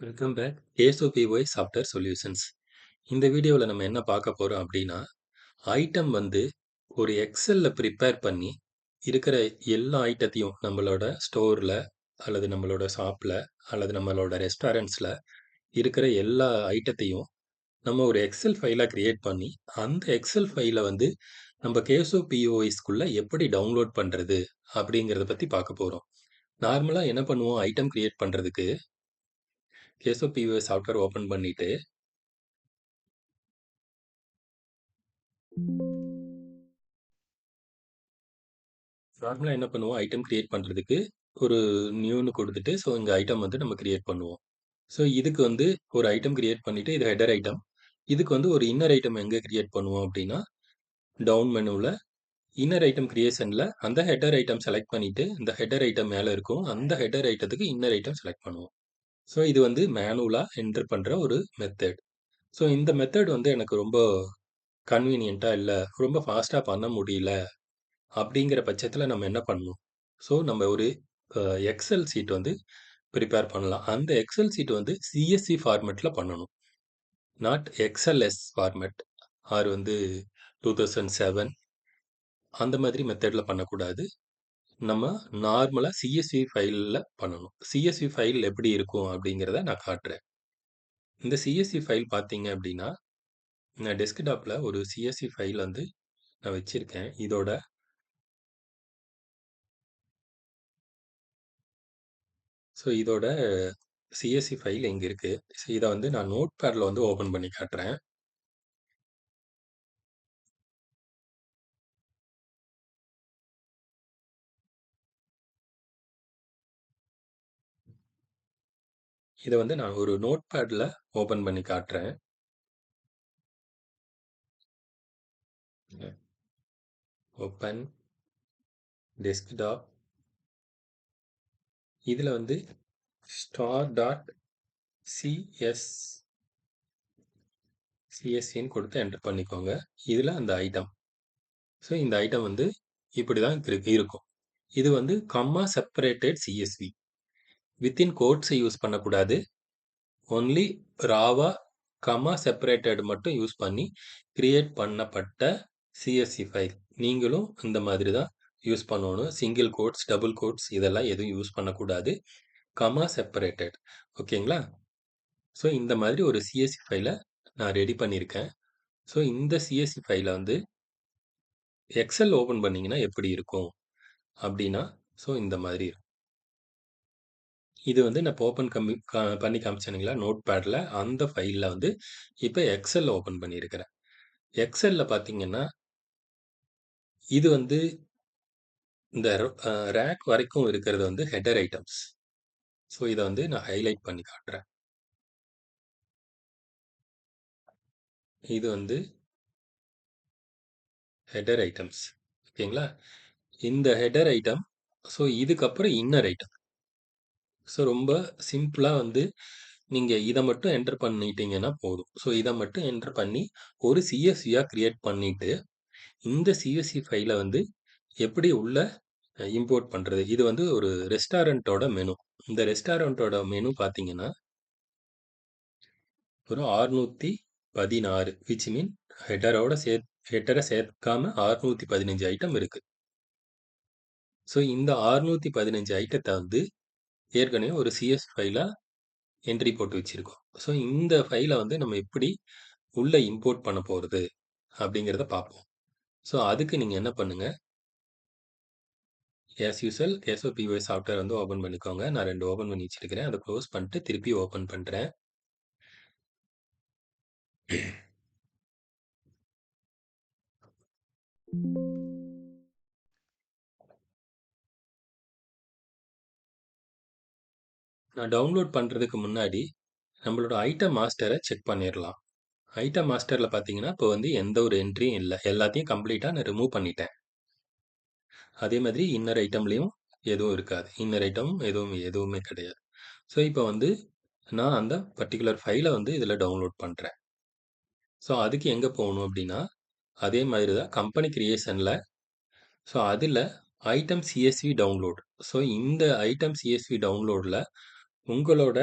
Welcome back. ASOPY software solutions. இந்த வீடியோவில் நம்ம என்ன பார்க்க போகிறோம் அப்படின்னா, ஐட்டம் வந்து ஒரு எக்ஸலில் ப்ரிப்பேர் பண்ணி இருக்கிற எல்லா ஐட்டத்தையும் நம்மளோட ஸ்டோரில் அல்லது நம்மளோட ஷாப்பில் அல்லது நம்மளோட ரெஸ்டாரண்ட்ஸில் இருக்கிற எல்லா ஐட்டத்தையும் நம்ம ஒரு எக்ஸல் ஃபைலாக க்ரியேட் பண்ணி அந்த எக்ஸல் ஃபைலை வந்து நம்ம கேஎஸ்ஓபிஓஎஸ்குள்ளே எப்படி டவுன்லோட் பண்ணுறது அப்படிங்கிறத பற்றி பார்க்க போகிறோம். நார்மலாக என்ன பண்ணுவோம், ஐட்டம் க்ரியேட் பண்ணுறதுக்கு கேஎஸ்ஓபிஓஎஸ் சாஃப்ட்வேர் ஓப்பன் பண்ணிவிட்டு நார்மலாக என்ன பண்ணுவோம், ஐட்டம் கிரியேட் பண்ணுறதுக்கு ஒரு நியூன்னு கொடுத்துட்டு, ஸோ இங்கே ஐட்டம் வந்து நம்ம கிரியேட் பண்ணுவோம். ஸோ இதுக்கு வந்து ஒரு ஐட்டம் கிரியேட் பண்ணிவிட்டு இது ஹெடர் ஐட்டம். இதுக்கு வந்து ஒரு இன்னர் ஐட்டம் எங்கே கிரியேட் பண்ணுவோம் அப்படின்னா, டவுன் மெனுவில் இன்னர் ஐட்டம் கிரியேஷனில் அந்த ஹெடர் ஐட்டம் செலக்ட் பண்ணிவிட்டு இந்த ஹெடர் ஐட்டம் மேலே இருக்கும், அந்த ஹெடர் ஐட்டத்துக்கு இன்னர் ஐட்டம் செலக்ட் பண்ணுவோம். ஸோ இது வந்து மேனுவலாக என்டர் பண்ணுற ஒரு மெத்தட். ஸோ இந்த மெத்தட் வந்து எனக்கு ரொம்ப கன்வீனியண்ட்டாக இல்லை, ரொம்ப ஃபாஸ்ட்டாக பண்ண முடியல அப்படிங்கிற பட்சத்தில் நம்ம என்ன பண்ணணும், ஸோ நம்ம ஒரு எக்ஸல் சீட் வந்து ப்ரிப்பேர் பண்ணலாம். அந்த எக்ஸல் சீட் வந்து சிஎஸ்வி ஃபார்மேட்டில் பண்ணணும், நாட் எக்ஸ்எல்எஸ் ஃபார்மேட் ஆர் வந்து 2007 அந்த மாதிரி மெத்தடில் பண்ணக்கூடாது. நம்ம நார்மலாக சிஎஸ்வி ஃபைலில் பண்ணணும். சிஎஸ்வி ஃபைல் எப்படி இருக்கும் அப்படிங்கிறத நான் காட்டுறேன். இந்த சிஎஸ்வி ஃபைல் பார்த்தீங்க அப்படின்னா, நான் டெஸ்க்டாப்பில் ஒரு சிஎஸ்வி ஃபைல் வந்து நான் வச்சுருக்கேன். இதோட சிஎஸ்வி ஃபைல் இங்கே இருக்குது. ஸோ இதை வந்து நான் நோட் பேடில் வந்து ஓப்பன் பண்ணி காட்டுறேன். இதை வந்து நான் ஒரு நோட் பேடில் ஓப்பன் பண்ணி காட்டுறேன். Open desktop. இதில் வந்து star.csன்னு கொடுத்து என்டர் பண்ணிக்கோங்க. இதில் அந்த ஐட்டம். ஸோ இந்த ஐட்டம் வந்து இப்படி தான் இருக்கும். இது வந்து கம்மா செப்பரேட்டட் சிஎஸ்வி. வித்தின் கோட்ஸை யூஸ் பண்ணக்கூடாது. ஒன்லி ராவா கம்மா செப்பரேட்டட் மட்டும் யூஸ் பண்ணி கிரியேட் பண்ணப்பட்ட சிஎஸ்வி ஃபைல். நீங்களும் இந்த மாதிரி தான் யூஸ் பண்ணணும். சிங்கிள் கோட்ஸ், டபுள் கோட்ஸ் இதெல்லாம் எதுவும் யூஸ் பண்ணக்கூடாது. Comma separated. ஓகேங்களா? ஸோ இந்த மாதிரி ஒரு சிஎஸ்வி ஃபைலை நான் ரெடி பண்ணியிருக்கேன். ஸோ இந்த சிஎஸ்வி ஃபைலை வந்து எக்ஸல் ஓப்பன் பண்ணிங்கன்னா எப்படி இருக்கும் அப்படின்னா, ஸோ இந்த மாதிரி இருக்கும். இது வந்து நான் இப்போ ஓப்பன் பண்ணி காமிச்சேனுங்களா நோட் பேடில், அந்த ஃபைலில் வந்து இப்போ எக்ஸல் ஓப்பன் பண்ணியிருக்கிறேன். எக்ஸலில் பார்த்தீங்கன்னா இது வந்து இந்த ரேக் வரைக்கும் இருக்கிறது வந்து ஹெடர் ஐட்டம்ஸ். ஸோ இதை வந்து நான் ஹைலைட் பண்ணி காட்டுறேன். இது வந்து ஹெடர் ஐட்டம்ஸ். ஓகேங்களா? இந்த ஹெடர் ஐட்டம். ஸோ இதுக்கப்புறம் இன்னர் ஐட்டம். ஸோ ரொம்ப சிம்பிளாக வந்து நீங்கள் இதை மட்டும் என்டர் பண்ணிட்டீங்கன்னா போதும். ஸோ இதை மட்டும் என்டர் பண்ணி ஒரு சிஎஸ்வியாக கிரியேட் பண்ணிவிட்டு இந்த சிஎஸ்வி ஃபைலை வந்து எப்படி உள்ள இம்போர்ட் பண்ணுறது. இது வந்து ஒரு ரெஸ்டாரண்ட்டோட மெனு. இந்த ரெஸ்டாரண்ட்டோட மெனு பார்த்தீங்கன்னா ஒரு 616, விச் மீன் ஹெட்டரை சேர்க்காம 615 ஐட்டம் இருக்குது. ஸோ இந்த 615 ஐட்டத்தை வந்து ஏற்கனவே ஒரு சிஎஸ் ஃபைலாக என்ட்ரி போட்டு வச்சுருக்கோம். ஸோ இந்த ஃபைலை வந்து நம்ம எப்படி உள்ளே இம்போர்ட் பண்ண போகிறது அப்படிங்கிறத பார்ப்போம். ஸோ அதுக்கு நீங்கள் என்ன பண்ணுங்கள், ஆஸ் யூஸ்வல் எஸ்ஓபிஒய் சாஃப்ட்வேர் வந்து ஓப்பன் பண்ணிக்கோங்க. நான் 2 ஓப்பன் பண்ணி வச்சுருக்கிறேன். அதை க்ளோஸ் பண்ணிட்டு திருப்பி ஓப்பன் பண்ணுறேன். நான் டவுன்லோட் பண்ணுறதுக்கு முன்னாடி நம்மளோட ஐட்டம் மாஸ்டரை செக் பண்ணிடலாம். ஐட்டம் மாஸ்டரில் பார்த்தீங்கன்னா இப்போ வந்து எந்த ஒரு என்ட்ரியும் இல்லை, எல்லாத்தையும் கம்ப்ளீட்டாக நான் ரிமூவ் பண்ணிட்டேன். அதே மாதிரி இன்னர் ஐட்டம்லேயும் எதுவும் இருக்காது, இன்னர் ஐட்டம் எதுவுமே கிடையாது. ஸோ இப்போ வந்து நான் அந்த பர்டிகுலர் ஃபைலை வந்து இதில் டவுன்லோட் பண்ணுறேன். ஸோ அதுக்கு எங்கே போகணும் அப்படின்னா, அதே மாதிரி தான் கம்பெனி கிரியேஷனில், ஸோ அதில் ஐட்டம் சிஎஸ்வி டவுன்லோட். ஸோ இந்த ஐட்டம் சிஎஸ்வி டவுன்லோடில் உங்களோட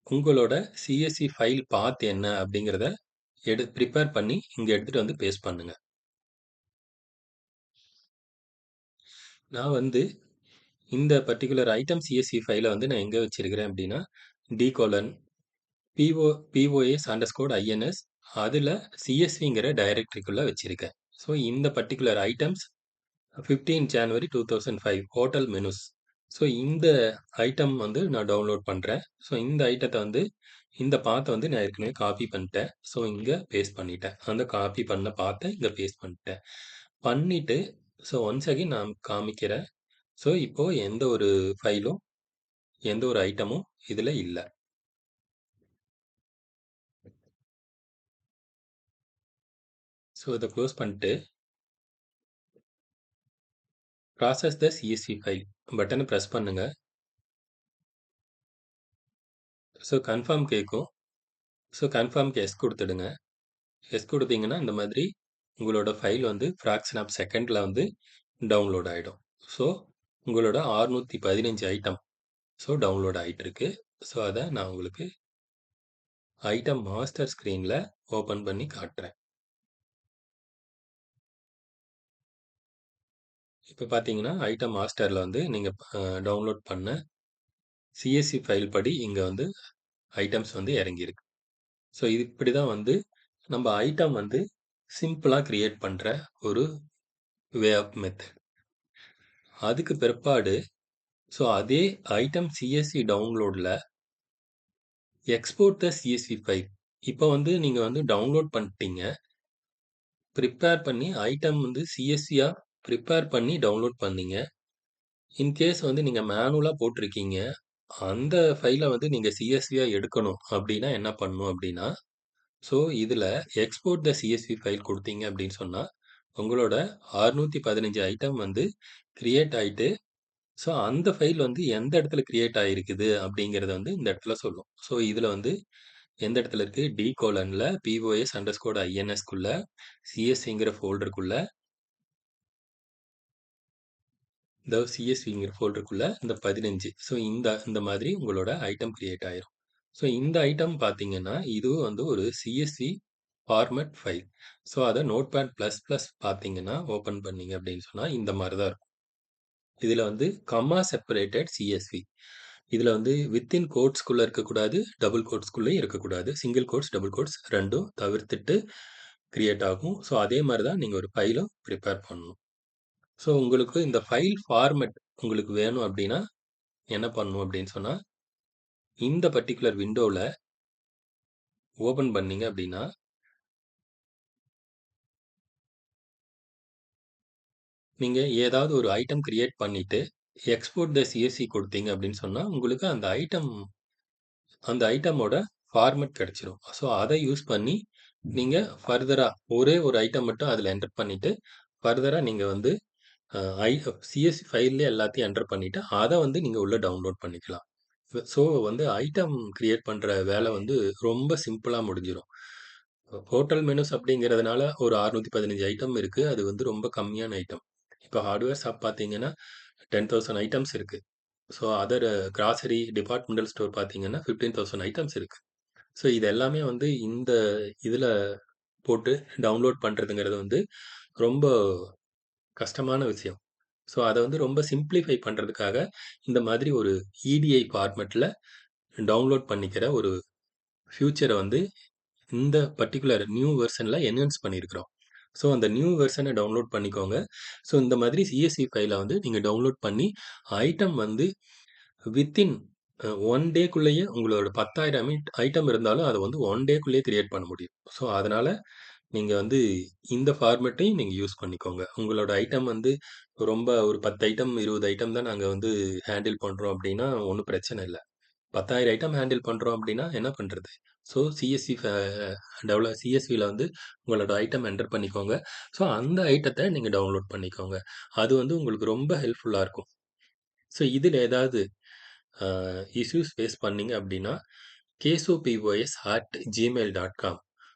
உங்களோட சிஎஸ்வி ஃபைல் பாத் என்ன அப்படிங்கிறத ப்ரிப்பேர் பண்ணி இங்க எடுத்துட்டு வந்து பேஸ்ட் பண்ணுங்க. நான் வந்து இந்த பர்ட்டிகுலர் ஐட்டம் சிஎஸ்வி ஃபைல வந்து நான் எங்க வச்சிருக்கிறேன் அப்படின்னா, d: PO POS_INS அதுல CSVங்கிற டைரக்டரிக்குள்ள வச்சிருக்கேன். ஸோ இந்த பர்ட்டிகுலர் ஐட்டம்ஸ் 15 ஜனவரி 2005 ஹோட்டல் மெனுஸ். ஸோ இந்த ஐட்டம் வந்து நான் டவுன்லோட் பண்றேன். ஸோ இந்த ஐட்டத்த வந்து இந்த பாத்த வந்து நான் ஏற்கனவே காப்பி பண்ணிட்டேன். ஸோ இங்க பேஸ்ட் பண்ணிட்டேன். அந்த காப்பி பண்ண பாத்த இங்க பேஸ்ட் பண்ணிட்டேன். பண்ணிட்டு ஸோ ஒன்ஸ் அகைன் நான் காமிக்கிறேன். ஸோ இப்போ எந்த ஒரு ஃபைலும், எந்த ஒரு ஐட்டமும் இதுல இல்ல. ஸோ இத குளோஸ் பண்ணிட்டு ப்ராசஸ் த சிஎஸ்வி ஃபைல் பட்டனை பிரஸ் பண்ணுங்க. ஸோ கன்ஃபார்ம் கேட்கும். ஸோ கன்ஃபார்ம்க்கு எஸ் கொடுத்துடுங்க. எஸ் கொடுத்தீங்கன்னா இந்த மாதிரி உங்களோட ஃபைல் வந்து ஃப்ராக்ஷன் ஆஃப் செகண்டில் வந்து டவுன்லோட் ஆகிடும். ஸோ உங்களோட 615 ஐட்டம் ஸோ டவுன்லோட் ஆகிட்டு இருக்கு. ஸோ அதை நான் உங்களுக்கு ஐட்டம் மாஸ்டர் ஸ்க்ரீனில் ஓப்பன் பண்ணி காட்டுறேன். இப்போ பார்த்தீங்கன்னா ஐட்டம் மாஸ்டரில் வந்து நீங்கள் டவுன்லோட் பண்ண சிஎஸ்சி ஃபைல் படி இங்கே வந்து ஐட்டம்ஸ் வந்து இறங்கியிருக்கு. ஸோ இது இப்படி தான் வந்து நம்ம ஐட்டம் வந்து சிம்பிளாக கிரியேட் பண்ணுற ஒரு வே ஆஃப் மெத்தட். அதுக்கு பிற்பாடு ஸோ அதே ஐட்டம் சிஎஸ்வி டவுன்லோடில் எக்ஸ்போர்ட் த சிஎஸ்வி ஃபைல். இப்போ வந்து நீங்கள் வந்து டவுன்லோட் பண்ணிட்டீங்க, ப்ரிப்பேர் பண்ணி ஐட்டம் வந்து சிஎஸ்வியாக ப்ரிப்பேர் பண்ணி டவுன்லோட் பண்ணீங்க. இன்கேஸ் வந்து நீங்கள் மேனுவலாக போட்டிருக்கீங்க, அந்த ஃபைலை வந்து நீங்கள் சிஎஸ்வியாக எடுக்கணும் அப்படின்னா என்ன பண்ணணும் அப்படின்னா, ஸோ இதில் எக்ஸ்போர்ட் த சிஎஸ்வி ஃபைல் கொடுத்தீங்க அப்படின்னு சொன்னால் உங்களோட 615 ஐட்டம் வந்து கிரியேட் ஆயிட்டு, ஸோ அந்த ஃபைல் வந்து எந்த இடத்துல கிரியேட் ஆயிருக்குது அப்படிங்கிறத வந்து இந்த இடத்துல சொல்லும். ஸோ இதில் வந்து எந்த இடத்துல இருக்கு? d:/POS_INS க்குள்ள CSVங்கிற ஃபோல்டருக்குள்ள இந்த CSVங்கிற ஃபோல்டருக்குள்ள இந்த 15 ஸோ இந்த இந்த மாதிரி உங்களோட ஐட்டம் கிரியேட் ஆயிரும். ஸோ இந்த ஐட்டம் பார்த்தீங்கன்னா, இதுவும் வந்து ஒரு CSV ஃபார்மேட் ஃபைல். ஸோ அத நோட்பேட் ப்ளஸ் ப்ளஸ் பார்த்தீங்கன்னா, ஓப்பன் பண்ணீங்க அப்படின்னு சொன்னா இந்த மாரி தான் இருக்கும். இதுல வந்து கம்மா செப்பரேட்டட் சிஎஸ்வி. இதுல வந்து வித்தின் கோட்ஸ்குள்ள இருக்கக்கூடாது, டபுள் கோட்ஸ்குள்ளயும் இருக்கக்கூடாது. சிங்கிள் கோட்ஸ், டபுள் கோட்ஸ் 2ம் தவிர்த்துட்டு கிரியேட் ஆகும். ஸோ அதே மாரி தான் நீங்க ஒரு ஃபைலும் ப்ரிப்பேர் பண்ணணும். ஸோ உங்களுக்கு இந்த ஃபைல் ஃபார்மேட் உங்களுக்கு வேணும் அப்படின்னா, என்ன பண்ணணும் அப்படின்னு சொன்னா, இந்த பர்ட்டிகுலர் விண்டோல ஓப்பன் பண்ணீங்க அப்படின்னா, நீங்க ஏதாவது ஒரு ஐட்டம் கிரியேட் பண்ணிட்டு, எக்ஸ்போர்ட் த சிஎஸ்வி குடுத்தீங்க அப்படின்னு சொன்னா, உங்களுக்கு அந்த ஐட்டமோட ஃபார்மேட் கிடைச்சிரும். ஸோ அத யூஸ் பண்ணி நீங்க ஃபர்தரா ஒரே ஒரு ஐட்டம் மட்டும் அதுல என்டர் பண்ணிட்டு, ஃபர்தரா நீங்க வந்து அ ஐ சிஎஸ்வி ஃபைல்லயே எல்லாத்தையும் என்டர் பண்ணிட்டு, அத வந்து நீங்க உள்ள டவுன்லோட் பண்ணிக்கலாம். ஸோ வந்து ஐட்டம் கிரியேட் பண்ற வேலை வந்து ரொம்ப சிம்பிளா முடிஞ்சிரும். ஹோட்டல் மெனூஸ் அப்படிங்கிறதுனால ஒரு 615 ஐட்டம் இருக்கு. அது வந்து ரொம்ப கம்மியான ஐட்டம். இப்ப ஹார்ட்வேர் ஷாப் பார்த்தீங்கன்னா, 10,000 ஐட்டம்ஸ் இருக்கு. So other grocery departmental store பார்த்தீங்கன்னா, 15,000 ஐட்டம்ஸ் இருக்கு. ஸோ இது எல்லாமே வந்து இந்த இதுல போட்டு டவுன்லோட் பண்றதுங்கிறது வந்து ரொம்ப கஷ்டமான விஷயம். ஸோ அத வந்து ரொம்ப சிம்ப்ளிஃபை பண்றதுக்காக, இந்த மாதிரி ஒரு EDI ஃபார்மேட்ல டவுன்லோட் பண்ணிக்கிற ஒரு ஃபியூச்சர வந்து இந்த பர்ட்டிகுலர் நியூ வெர்ஷன்ல என்ஹான்ஸ் பண்ணியிருக்கிறோம். ஸோ அந்த நியூ வெர்ஷன டவுன்லோட் பண்ணிக்கோங்க. ஸோ இந்த மாதிரி CSV ஃபைல வந்து நீங்க டவுன்லோட் பண்ணி, ஐட்டம் வந்து வித்தின் 1 டேக்குள்ளேயே உங்களோட 10,000 ஐட்டம் இருந்தாலும் அத வந்து 1 டேக்குள்ளேயே கிரியேட் பண்ண முடியும். ஸோ அதனால நீங்க வந்து இந்த ஃபார்மேட்டையும் நீங்க யூஸ் பண்ணிக்கோங்க. உங்களோட ஐட்டம் வந்து ரொம்ப ஒரு 10 ஐட்டம், 20 ஐட்டம் தான் நாங்க வந்து ஹேண்டில் பண்றோம் அப்டின்னா, ஒண்ணும் பிரச்சனை இல்ல. 10,000 ஐட்டம் ஹேண்டில் பண்றோம் அப்டின்னா என்ன பண்றது? ஸோ சிஎஸ்வி சிஎஸ்வில வந்து உங்களோட ஐட்டம் என்டர் பண்ணிக்கோங்க. ஸோ அந்த ஐட்டத்த நீங்க டவுன்லோட் பண்ணிக்கோங்க. அது வந்து உங்களுக்கு ரொம்ப ஹெல்ப்ஃபுல்லா இருக்கும். ஸோ இதுல ஏதாவது அ இஷ்யூஸ் ஃபேஸ் பண்ணீங்க அப்டின்னா, kesopos@gmail.com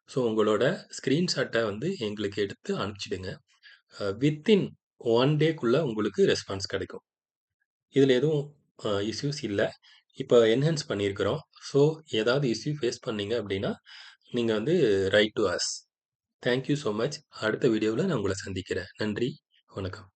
ஸோ உங்களோட ஸ்கிரீன்ஷாட்ட வந்து எங்களுக்கு எடுத்து அனுப்பிச்சிடுங்க. வித்தின் 1 டேக்குள்ள உங்களுக்கு ரெஸ்பான்ஸ் கிடைக்கும். இதுல எதுவும் இஷ்யூஸ் இல்ல. இப்ப என்ஹான்ஸ் பண்ணியிருக்கிறோம். ஸோ ஏதாவது இஷ்யூ ஃபேஸ் பண்ணீங்க அப்படின்னா, நீங்க வந்து write to us. Thank you so much. அடுத்த வீடியோவுல நான் உங்கள சந்திக்கிறேன். நன்றி. வணக்கம்.